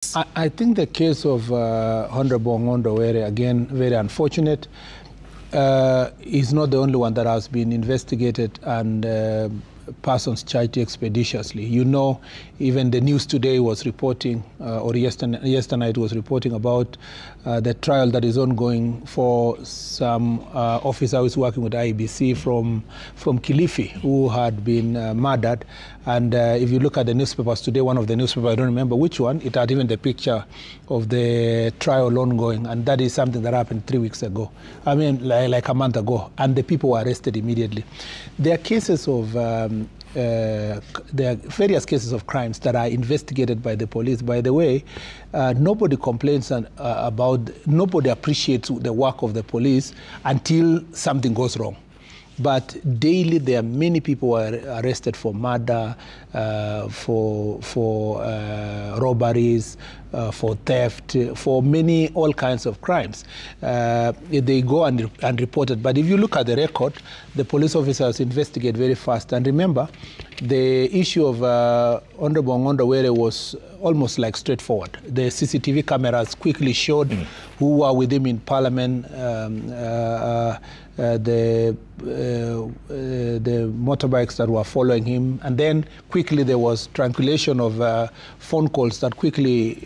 I think the case of Honorable Ngondo Were, again, very unfortunate, is not the only one that has been investigated and persons charged expeditiously. You know, even the news today was reporting, or yesterday night was reporting about the trial that is ongoing for some officer who is working with IEBC from Kilifi, who had been murdered. And if you look at the newspapers today, one of the newspapers, I don't remember which one, it had even the picture of the trial ongoing. And that is something that happened 3 weeks ago. I mean, like a month ago. And the people were arrested immediately. There are cases of, there are various cases of crimes that are investigated by the police. By the way, nobody complains nobody appreciates the work of the police until something goes wrong. But daily, there are many people who are arrested for murder, for robberies, for theft, for all kinds of crimes. They go and report it. But if you look at the record, the police officers investigate very fast. And remember, the issue of Honorable Ngondo Were was almost like straightforward. The CCTV cameras quickly showed who were with him in Parliament, the motorbikes that were following him, and then quickly there was triangulation of phone calls that quickly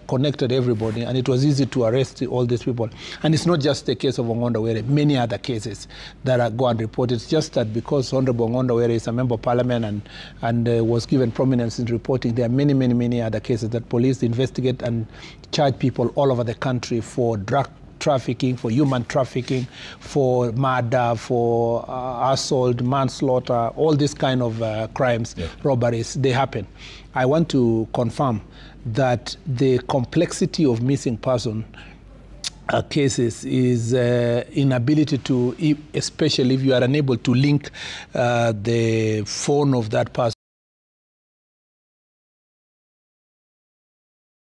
connected everybody, and it was easy to arrest all these people. And it's not just the case of Ngondo Were, many other cases that go unreported. It's just that because Honorable Ngondo Were is a member of Parliament and was given prominence in reporting, there are many other cases that police investigate and charge people all over the country for drug trafficking, for human trafficking, for murder, for assault, manslaughter, all these kind of crimes, robberies, they happen. I want to confirm that the complexity of missing person cases is inability to, especially if you are unable to link the phone of that person